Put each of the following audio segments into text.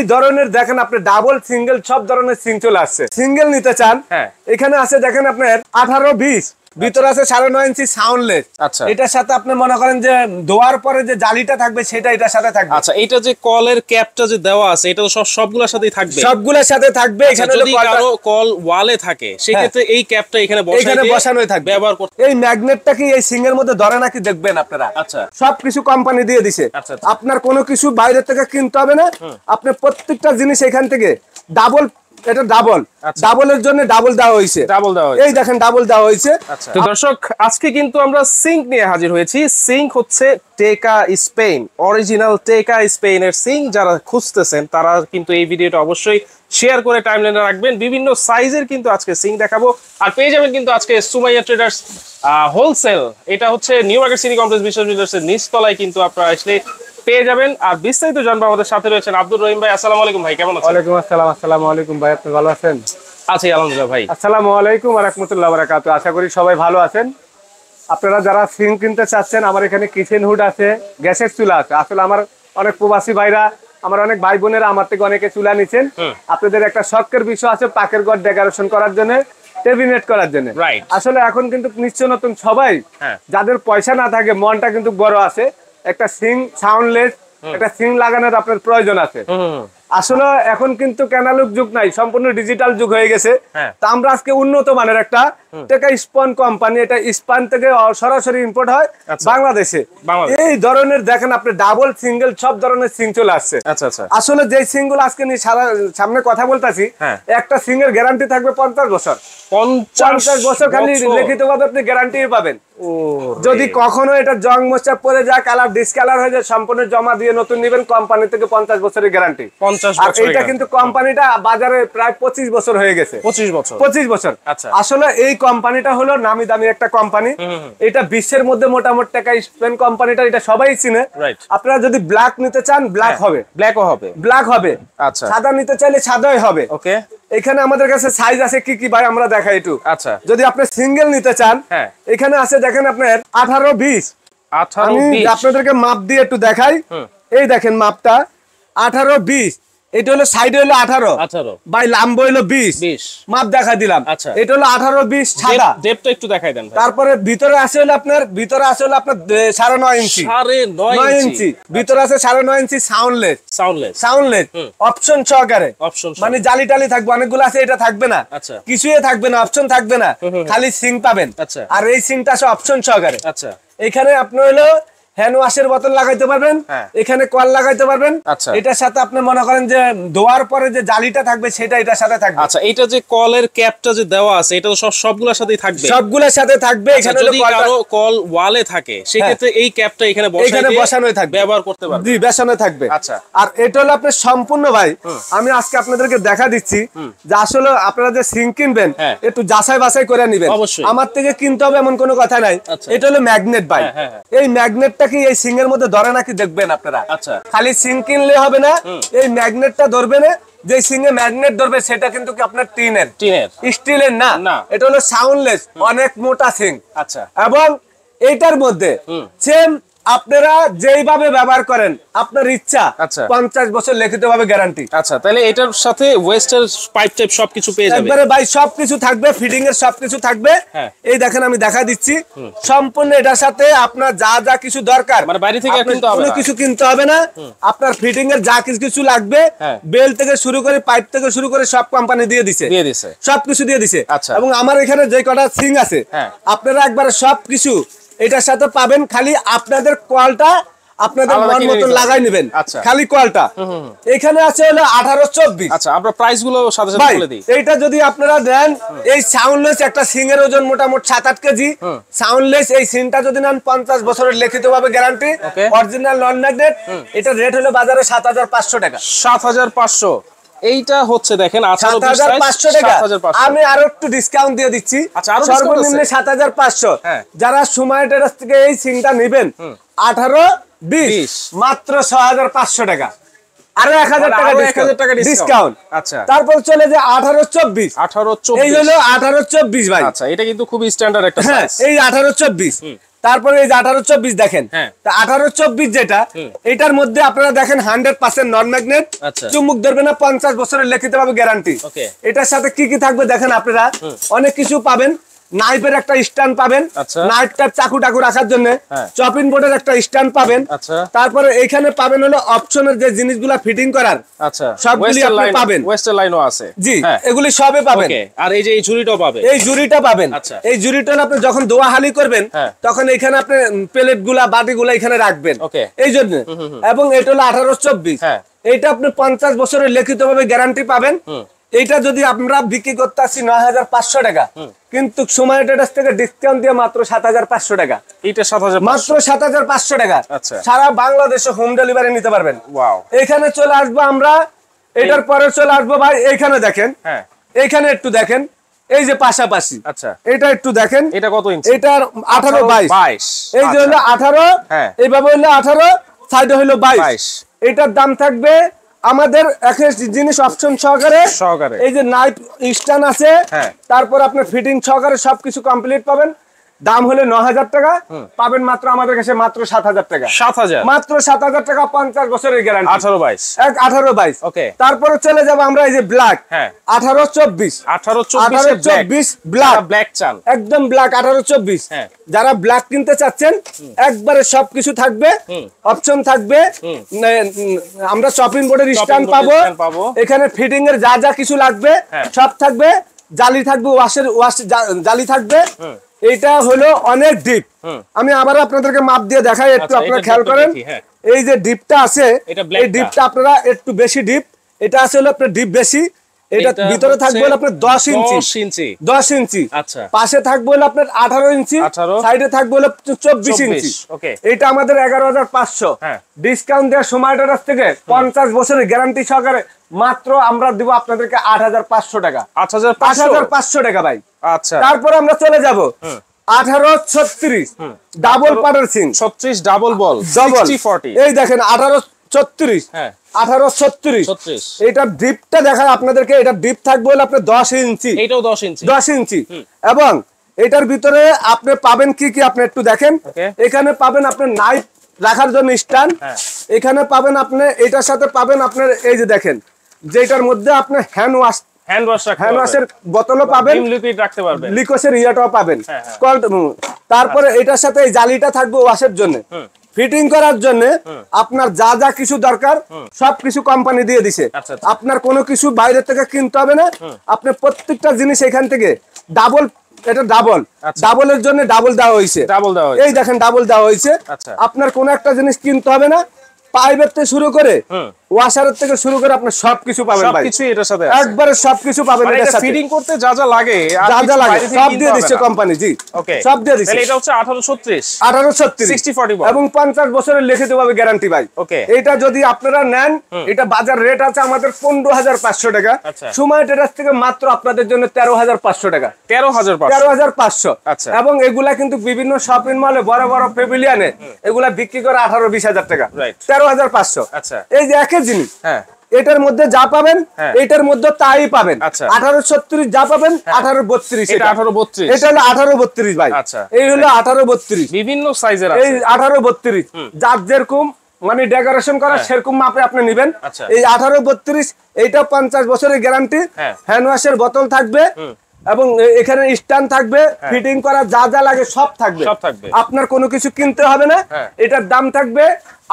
এই ধরনের দেখেন আপনি ডাবল সিঙ্গেল সব ধরনের সিং চলে আসছে। সিঙ্গেল নিতে চান, এখানে আছে দেখেন আপনার 18-20, ভিতরে আছে 9.5 ইঞ্চি সাউন্ডলেস। আচ্ছা, এটার সাথে আপনি মনে করেন যে ধোয়ার পরে যে জালিটা থাকবে সেটা এটার সাথে থাকবে। আচ্ছা, এটা যে কলের ক্যাপটা যে দেওয়া আছে এটা তো সবগুলোর সাথেই থাকবে? সবগুলোর সাথে থাকবে। এখানে যদি কারো কল ওয়ালে থাকে সেক্ষেত্রে এই ক্যাপটা এখানে বসানোই থাকবে, ব্যবহার করতে। এই ম্যাগনেটটা কি এই সিং এর মধ্যে ধরে নাকি দেখবেন আপনারা। আচ্ছা, সবকিছু কোম্পানি দিয়ে দিছে। আপনার কোনো কিছু বাইরে থেকে কিনতে হবে না, আপনি প্রত্যেকটা জিনিস এখান থেকে ডাবল, এটা ডাবলের জন্য ডাবল দেওয়া হয়েছে। এই দেখেন ডাবল দেওয়া হয়েছে। তো দর্শক, আজকে কিন্তু আমরা সিঙ্ক নিয়ে হাজির হয়েছি। সিঙ্ক হচ্ছে টেকা স্পেন, অরিজিনাল টেকা স্পেনের সিঙ্ক। যারা খুঁজতেছেন তারা কিন্তু এই ভিডিওটা অবশ্যই শেয়ার করে টাইমলাইনে রাখবেন। বিভিন্ন সাইজের কিন্তু আজকে সিঙ্ক দেখাবো, আর পেয়ে যাবেন কিন্তু আজকে সুমাইয়া ট্রেডার্স হোলসেল। এটা হচ্ছে নিউ মার্কেট সিটি কমপ্লেক্স বিশ্ববিদ্যালয়ের নিচতলায় কিন্তু আপনারা আসলে পেয়ে যাবেন। আর বিস্তারিত জানবো আমাদের সাথে রয়েছেন আব্দুর রহিম ভাই। আসসালামু আলাইকুম ভাই, কেমন আছেন? ওয়ালাইকুম আসসালাম। আসসালামু আলাইকুম ভাই, আপনি ভালো আছেন? আছি আলহামদুলিল্লাহ ভাই। আসসালামু আলাইকুম ওয়া রাহমাতুল্লাহি ওয়া বারাকাতুহু। আশা করি সবাই ভালো আছেন। আপনারা যারা সিঙ্ক কিনতে চাচ্ছেন, আমার এখানে কিচেন হুড আছে, গ্যাসের চুলা আছে। আসলে আমার অনেক প্রবাসী ভাইরা, আমার অনেক ভাই বোনেরা আমার থেকে অনেকে চুলা নিচ্ছেন। আপনাদের একটা শখের বিষয় আছে পাকের ঘর ডেকোরেশন করার জন্য, টেবিনেট করার জন্য। আসলে এখন কিন্তু নিত্য নতুন সবাই, যাদের পয়সা না থাকে মনটা কিন্তু বড় আছে, একটা সিং সাউন্ডলেস একটা সিং লাগানোর আপনার প্রয়োজন আছে। আসলে এখন কিন্তু অ্যানালগ যুগ নাই, সম্পূর্ণ ডিজিটাল যুগ হয়ে গেছে। তা আমরা আজকে উন্নত মানের একটা টেকা স্পন কোম্পানি, এটা স্পেন থেকে সরাসরি ইম্পোর্ট হয় বাংলাদেশে। এই ধরনের দেখেন আপনি ডাবল সিঙ্গেল সব ধরনের সিং চলে আসছে। আসলে যে সিং গুলো আজকে সামনে কথা বলতেছি, একটা সিং এর গ্যারান্টি থাকবে 50 বছর। 50 বছর খালি লিখিত ভাবে আপনি গ্যারান্টি পাবেন। যদি কখনো এটা জং মোচা পড়ে যায়, কালার ডিসকালার হয়ে যায়, সম্পূর্ণ জমা দিয়ে নতুন নেবেন, কোম্পানি থেকে 50 বছরের গ্যারান্টি। আর এটা কিন্তু কোম্পানিটা বাজারে প্রায় 25 বছর হয়ে গেছে। 25 বছর। আসলে এই কোম্পানিটা হলো নামি দামি একটা কোম্পানি। এটা বিশ্বের মধ্যে মোটামুটি টাকা স্পেন কোম্পানিটা, এটা সবাই চিনে। আপনারা যদি ব্ল্যাক নিতে চান ব্ল্যাক হবে, ব্ল্যাক হবে। আচ্ছা, সাদা নিতে চাইলে সাদাই হবে। ওকে, এখানে আমাদের কাছে সাইজ আছে কি কি ভাই আমরা দেখাই একটু। আচ্ছা, যদি আপনি সিঙ্গেল নিতে চান, এখানে আছে দেখেন আপনার 18-20। আমি আপনাদেরকে মাপ দিয়ে একটু দেখাই। এই দেখেন মাপটা 18-20। এটা হলো সাইড হলো 18 বাই লম্বা হলো 20 মাপ দেখা দিলাম। এটা হলো 18-20 সাদা। ডেপটা একটু দেখাই দেন। তারপরে ভিতরে আছে হলো আপনার 9.5 ইঞ্চি। 9 ইঞ্চি ভিতরে আছে 9.5 ইঞ্চি সাউন্ডলেস অপশন সহকারে। মানে জালি টালি থাকবে, অনেকগুলো আছে, এটা থাকবে না, কিছুই থাকবে না, অপশন থাকবে না, খালি সিং পাবেন। আর এই সিংটা আছে অপশন সহকারে। এখানে আপনি হলো হ্যান্ড ওয়াশের বোতল লাগাইতে পারবেন, এখানে কল লাগাইতে পারবেন। এটার সাথে আপনি মনে করেন যে ধোয়ার পরে যে জালিটা থাকবে সেটা এটার সাথে থাকবে। আচ্ছা, এটা যে কলের ক্যাপটা যে দেওয়া আছে এটা তো সবগুলোর সাথেই থাকবে? সবগুলোর সাথে থাকবে। এখানে যদি কারো কল ওয়ালে থাকে সেক্ষেত্রে এই ক্যাপটা এখানে বসানোই থাকবে, ব্যবহার করতে পারবে। জি, বসানো থাকবে। আচ্ছা, আর এটা হলো আপনার সম্পূর্ণ ভাই, আমি আজকে আপনাদেরকে দেখা দিচ্ছি যে আসলে আপনারা যে সিঙ্ক কিনবেন একটু যাচাই বাছাই করে নেবেন। আমার থেকে কিনতে হবে এমন কোনো কথা নাই। এটা হলো ম্যাগনেট ভাই। এই ম্যাগনেটটা কি এই সিং এর মধ্যে ধরে নাকি দেখবেন আপনারা। খালি সিং কিনলে হবে না, এই ম্যাগনেটটা ধরবে না। যে সিং এ ম্যাগনেট ধরবে সেটা কিন্তু কি আপনার টিনের স্টিলের না, এটা হলো সাউন্ডলেস অনেক মোটা সিং। আচ্ছা, এবং এইটার মধ্যে সেম আপনারা যেইভাবে ব্যবহার করেন আপনার ইচ্ছা, 50 বছর লিখিত ভাবে গ্যারান্টি। আচ্ছা, তাহলে এটার সাথে ওয়েস্টার পাইপ টাইপ সবকিছু পেয়ে যাবে একবারে ভাই, সবকিছু থাকবে, ফিটিং এর সবকিছু থাকবে। এই দেখেন আমি দেখা দিচ্ছি সম্পূর্ণ এটার সাথে আপনার যা যা কিছু দরকার, মানে বাইরে থেকে কোনো কিছু কিনতে হবে না। আপনার ফিটিং এর যা কিছু লাগবে, বেল থেকে শুরু করে পাইপ থেকে শুরু করে সব কোম্পানি দিয়ে দিছে, সবকিছু দিয়ে দিছে। এবং আমার এখানে যে কটা সিং আছে আপনারা একবারে সবকিছু এটার সাথে পাবেন। খালি আপনাদের কলটা আপনাদের মন মতো লাগাই নেবেন, খালি কলটা। এখানে আছে হলো 18-24। আচ্ছা, আমরা প্রাইস গুলো সাথে সাথে বলে দিই। এইটা যদি আপনারা দেন, এই সাউন্ডলেস একটা সিং এর ওজন মোটামুটি 7-8 কেজি। সাউন্ডলেস এই সিংটা যদি নেন 50 বছরের লিখিত ভাবে গ্যারান্টি, অরিজিনাল নন ম্যাগনেট, এটা রেট হলো বাজারে 7500 টাকা। 7500। এইটা হচ্ছে দেখেন 7500 টাকা। আমি আরো একটু ডিসকাউন্ট দিয়ে দিচ্ছি, সর্বনিম্ন 7500। যারা সময় টেরাস থেকে এই সিংটা নেবেন 18-20 মাত্র 6500 টাকা, আরো 1000 টাকা ডিসকাউন্ট। আচ্ছা, তারপর চলে যে 18-24। এই হলো 18-24 ভাই। আচ্ছা, এটা কিন্তু খুব স্ট্যান্ডার্ড একটা সাইজ। এই 18-24 তারপরে এই যে 18-24 দেখেন, হ্যাঁ। তা 18-24 যেটা, এটার মধ্যে আপনারা দেখেন 100% নন ম্যাগনেট, আচ্ছা। চুম্বক ধরবে না, 50 বছরের লিখিত ভাবে গ্যারান্টি। ওকে। এটার সাথে কি কি থাকবে দেখেন আপনারা, অনেক কিছু পাবেন। নাইফের একটা স্ট্যান্ড পাবেন, আচ্ছা। নাইফটা চাকু টাকু রাখার জন্য হ্যাঁ। চপিং বোর্ডের একটা স্ট্যান্ড পাবেন। আচ্ছা। তারপরে এখানে পাবেন হলো অপশনের যে জিনিসগুলা ফিটিং করার, আচ্ছা, সবগুলি আপনি পাবেন। ওয়েস্টার লাইনও আছে, জি, হ্যাঁ। এগুলি সবে পাবেন। ওকে, আর এই যে এই ঝুড়িটাও পাবেন, এই জুড়িটা পাবেন। আচ্ছা। এই জুড়িটা আপনি যখন দোয়াহালি করবেন, হ্যাঁ। তখন এখানে আপনি প্লেট গুলা বাটি গুলা এখানে রাখবেন, ওকে। এই জন্য। এবং এটা হলো 18-24, হ্যাঁ। এইটা আপনি 50 বছরের লিখিত ভাবে গ্যারান্টি পাবেন। এইটা যদি আমরা বিক্রি করতে আসি 9,500 টাকা, কিন্তু সময় ট্রেডার্স থেকে ডিসকাউন্ট দিয়ে মাত্র 7,500 টাকা। এইটা 7,500, মাত্র 7,500 টাকা। আচ্ছা। সারা বাংলাদেশে হোম ডেলিভারি নিতে পারবেন। ওয়াও। এখানে চলে আসবো আমরা, এটার পরে চলে আসবো ভাই এইখানে দেখেন, হ্যাঁ। এইখানে একটু দেখেন, এই যে পাশাপাশি, আচ্ছা। এটা একটু দেখেন, এটা কত ইঞ্চি? এটার 18-22, এই যে হলো 18, হ্যাঁ। এইভাবে হলো 18, সাইডে হলো 22। 22। এটার দাম থাকবে আমাদের একটা জিনিস অপশন সহকারে, এই যে নাইফ স্ট্যান্ড আছে, হ্যাঁ। তারপর আপনার ফিটিং সহকারে সবকিছু কমপ্লিট পাবেন। দাম হলো 9,000 টাকা, পাবেন মাত্র আমাদের কাছে মাত্র 7,000 টাকা। 7,000, মাত্র 7,000 টাকা, 50 বছরের গ্যারান্টি। 18-22, 18-22। ওকে। তারপরে চলে যাব আমরা এই যে ব্ল্যাক, হ্যাঁ। 18-24, 18-24 ব্ল্যাক, ব্ল্যাক চান, একদম ব্ল্যাক 18-24। হ্যাঁ। যারা ব্ল্যাক কিনতে চাচ্ছেন, একবারে সবকিছু থাকবে, অপশন থাকবে। আমরা চপিং বোর্ডের স্ট্যান্ড পাবো, এখানে ফিটিং এর যা যা কিছু লাগবে সব থাকবে, জালি থাকবে, ওয়াশ জালি থাকবে। এটা হলো অনেক ডিপ। আমি আবার আপনাদেরকে মাপ দিয়ে দেখাই, একটু আপনারা খেয়াল করেন। এই যে ডিপটা আছে, এই ডিপটা আপনারা একটু বেশি ডিপ, এটা আছে হলো আপনার ডিপ বেশি। এটা ভিতরে থাকবে হলো আপনার 10 ইঞ্চি, 10 ইঞ্চি। আচ্ছা। পাশে থাকবে হলো আপনার 18 ইঞ্চি, সাইডে থাকবে হলো 24 ইঞ্চি। ওকে। এটা আমাদের 11,500। ডিসকাউন্ট দেওয়ার সময়টার কাছ থেকে 50 বছরের গ্যারান্টি সহকারে মাত্র আমরা দিব আপনাদেরকে 8,500 টাকা। 8,500 টাকা ভাই। আচ্ছা। তারপর আমরা চলে যাব 18-36 ডাবল পাটার সিং, 36 ডাবল বল, 60-40। এই দেখেন 18-36, হ্যাঁ। 18-36। এটা ডিপটা দেখায় আপনাদেরকে, এটা ডিপ থাকবে হলো আপনার 10 ইঞ্চি, এটাও 10 ইঞ্চি, 10 ইঞ্চি। এবং এটার ভিতরে আপনি পাবেন কি কি, আপনি একটু দেখেন। এখানে পাবেন আপনার নাইফ রাখার জন্য স্ট্যান্ড, এখানে পাবেন আপনি, এটার সাথে পাবেন আপনার এই যে দেখেন, যেটার মধ্যে আপনি হ্যান্ড ওয়াশের বোতলও পাবেন, লিকুইড রাখতে পারবেন, লিকোসের ইয়াটাও পাবেন। তারপরে এটার সাথে এই জালিটা থাকবে ওয়াশের জন্য, ফিটিং করার জন্য। আপনার যা যা কিছু দরকার সবকিছু কোম্পানি দিয়ে দিছে, আপনার কোনো কিছু বাইরে থেকে কিনতে হবে না। আপনি প্রত্যেকটা জিনিস এখান থেকে ডাবল, এটা ডাবলের জন্য ডাবল দেওয়া হয়েছে, এই দেখেন ডাবল দেওয়া হয়েছে। আপনার কোনো একটা জিনিস কিনতে হবে না, পাইপের থেকে শুরু করে ওয়াশারের থেকে শুরু করে আপনি সবকিছু পাবেন ভাই, সবকিছু এটার সাথে একবারে সবকিছু পাবেন। এটা ফিটিং করতে যা যা লাগে, সব দিয়ে দিচ্ছে কোম্পানি। জি, ওকে, সব দিয়ে দিচ্ছে। তাহলে এটা হচ্ছে 18-36, 60-40 এবং 50 বছরের লিখিত ভাবে গ্যারান্টি ভাই। ওকে। এটা যদি আপনারা নেন, এটা বাজার রেট আছে আমাদের 15,500 টাকা, সময় ট্রেডার্স থেকে মাত্র আপনাদের জন্য 13,500 টাকা। 13,500। আচ্ছা। এবং এগুলা কিন্তু বিভিন্ন শপিং মলে, বড় বড় পেভিলিয়নে এগুলা বিক্রি করে 18-20,000 টাকা। 13,500। আচ্ছা। এই যে একই জিনিস, হ্যাঁ, এটার মধ্যে যা পাবেন এটার মধ্যে তাই পাবেন। 18-36 যা পাবেন 18-32, এটা 18-32, এটা হলো 18-32 ভাই। আচ্ছা। এই হলো 18-32, বিভিন্ন সাইজের আছে। এই 18-32 যার যেরকম মানে ডেকোরেশন করা সেরকম মাপে আপনি নেবেন। এই 18-32, এইটা 50 বছরের গ্যারান্টি, হ্যান্ড ওয়াশের বোতল থাকবে এবং এখানে স্ট্যান্ড থাকবে, ফিটিং করা যা যা লাগে সব থাকবে। আপনার কোনো কিছু কিনতে হবে না। এটার দাম থাকবে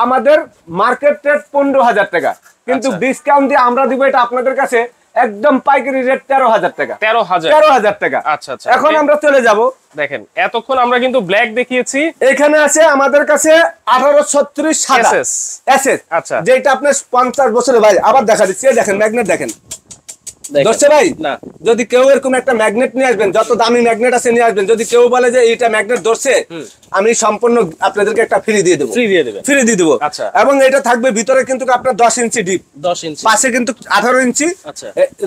আমাদের মার্কেট রেট 15,000 টাকা, কিন্তু ডিসকাউন্ট দিয়ে আমরা দিব এটা আপনাদের কাছে একদম পাইকারি রেট 13,000 টাকা। 13,000 টাকা। আচ্ছা আচ্ছা। এখন আমরা চলে যাব, দেখেন এতক্ষণ আমরা কিন্তু ব্ল্যাক দেখিয়েছি, এখানে আছে আমাদের কাছে 18-36 সাদা এসএস। আচ্ছা, যেটা আপনার 50 বছরের ভাই। আবার দেখা দিচ্ছি, দেখেন ম্যাগনেট দেখেন ধরছে ভাই। না, যদি কেউ এরকম একটা ম্যাগনেট নিয়ে আসবেন, যত দামি ম্যাগনেট আছে নিয়ে আসবেন, যদি কেউ বলে যে এটা ম্যাগনেট ধরছে, আমি সম্পূর্ণ আপনাদেরকে একটা ফ্রি দিয়ে দেবো, ফ্রি দিয়ে দেবো। এবং এটা থাকবে ভিতরে কিন্তু আপনার 10 ইঞ্চি ডিপ, 10 ইঞ্চি, পাশে কিন্তু 18 ইঞ্চি,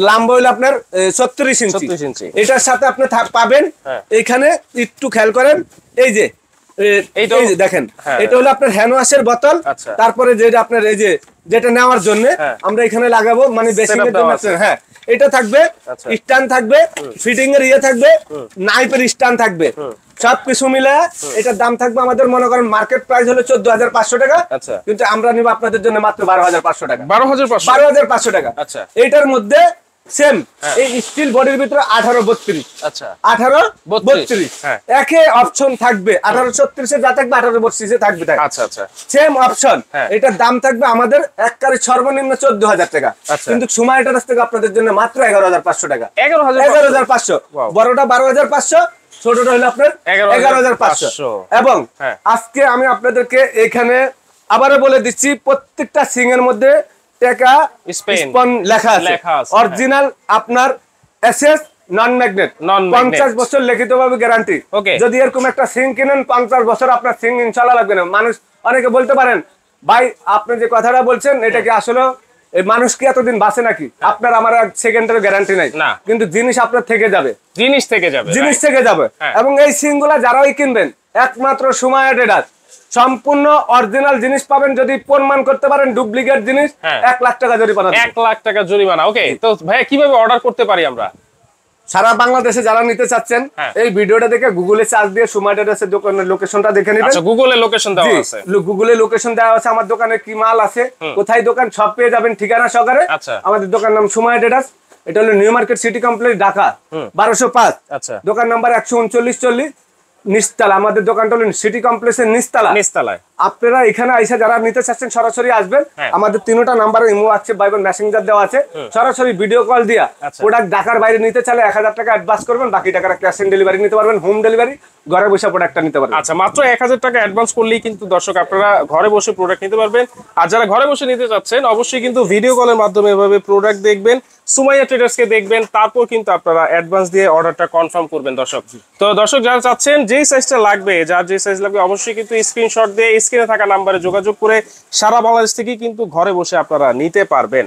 লম্বা হইলো আপনার 36 ইঞ্চি। এটার সাথে আপনি পাবেন এখানে একটু খেয়াল করেন, এই যে দেখেন, এটা হলো আপনার হ্যান্ড ওয়াশের বোতল। তারপরে যেটা আপনার এই যে যেটা নেওয়ার জন্য আমরা এখানে লাগাবো, মানে বেসিং এর জন্য। হ্যাঁ, এটা থাকবে, স্ট্যান্ড থাকবে, ফিটিং এর ইয়ে থাকবে, নাইফের স্ট্যান্ড থাকবে, সবকিছু মিলে এটার দাম থাকবে আমাদের মনে করেন মার্কেট প্রাইস হলো 14,500 টাকা। আচ্ছা। কিন্তু আমরা নিব আপনাদের জন্য মাত্র 12,500 টাকা। 12,500 12,500 টাকা। আচ্ছা। এটার মধ্যে সেম এই স্টিল বডির ভিতরে 1832। আচ্ছা। 1832 হ্যাঁ। একে অপশন থাকবে 1836 এ যা থাকবে 1832 এ থাকবে। আচ্ছা আচ্ছা। Same option. হ্যাঁ। এটার দাম থাকবে আমাদের একবারে সর্বনিম্ন 14,000 টাকা। আচ্ছা। কিন্তু সময় কাছ থেকে আপনাদের জন্য মাত্র 11,500 টাকা। 11,500 11,500। বড়টা 12,500, ছোটটা হলো আপনার 11,500। এবং হ্যাঁ। আজকে আমি আপনাদেরকে এখানে আবারও বলে দিচ্ছি, প্রত্যেকটা সিং এর মধ্যে টেকা স্পেন লেখা আছে। অরিজিনাল আপনার এসএস নন ম্যাগনেট, 50 বছর লিখিতভাবে গ্যারান্টি। যদি এরকম একটা সিং কিনেন 50 বছর আপনার সিং ইনশাআল্লাহ লাগবে না। মানুষ অনেকে বলতে পারেন ভাই আপনি যে কথাটা বলছেন এটা কি আসলে এই মানুষ কি এতদিন বাঁচে নাকি? আপনার আমার এক সেকেন্ডের গ্যারান্টি নাই, কিন্তু জিনিস আপনার থেকে যাবে, জিনিস থেকে যাবে। এবং এই সিং গুলা যারাই কিনবেন একমাত্র সময় ট্রেডার্স সম্পূর্ণ অরিজিনাল জিনিস পাবেন। যদি প্রমাণ করতে পারেন ডুপ্লিকেট জিনিস 1 লাখ টাকা জরিমানা। 1 লাখ টাকা জরিমানা। ওকে, তো ভাই কিভাবে অর্ডার করতে পারি আমরা? সারা বাংলাদেশে যারা নিতে চাচ্ছেন এই ভিডিওটা দেখে গুগলে সার্চ দিয়ে সুমাই ট্রেডার্সের দোকানের লোকেশনটা দেখে নেবেন। আচ্ছা, গুগলে লোকেশন দেওয়া আছে। গুগলে লোকেশন দেওয়া আছে, আমার দোকানে কি মাল আছে, কোথায় দোকান সব পেয়ে যাবেন ঠিকানা সহকারে। আমাদের দোকান নাম সুমাই ট্রেডার্স, এটা হলো new market city complex, Dhaka 1205। আচ্ছা। দোকান নাম্বার 13940 নিচতলা। আমাদের দোকানটা হলো সিটি কমপ্লেক্সের নিচতলায়। আপনারা এখানে আইসা যারা নিতে চাচ্ছেন সরাসরি আসবেন। আমাদের 3টা নাম্বারে ইমো আছে, ভাইবার মেসেঞ্জার দেওয়া আছে। সরাসরি ভিডিও কল দিয়া প্রোডাক্ট ঢাকার বাইরে নিতে চাইলে 1000 টাকা অ্যাডভান্স করবেন, বাকি টাকাটা ক্যাশ অন ডেলিভারি নিতে পারবেন, হোম ডেলিভারি, ঘরে বসে প্রোডাক্টটা নিতে পারবেন। আচ্ছা, মাত্র 1000 টাকা অ্যাডভান্স করলেই কিন্তু দর্শক আপনারা ঘরে বসে প্রোডাক্ট নিতে পারবেন। আর যারা ঘরে বসে নিতে চাচ্ছেন অবশ্যই কিন্তু ভিডিও কলের মাধ্যমে এভাবে প্রোডাক্ট দেখবেন, সুমাইয়া ট্রেডার্সকে দেখবেন, তারপর কিন্তু আপনারা অ্যাডভান্স দিয়ে অর্ডারটা কনফার্ম করবেন। দর্শক, তো দর্শক যারা চাচ্ছেন যেই সাইজটা লাগবে, যার যে সাইজ লাগবে অবশ্যই কিন্তু স্ক্রিনশট দিয়ে স্ক্রিনে থাকা নাম্বারে যোগাযোগ করে সারা বাংলাদেশ থেকে কিন্তু ঘরে বসে আপনারা নিতে পারবেন।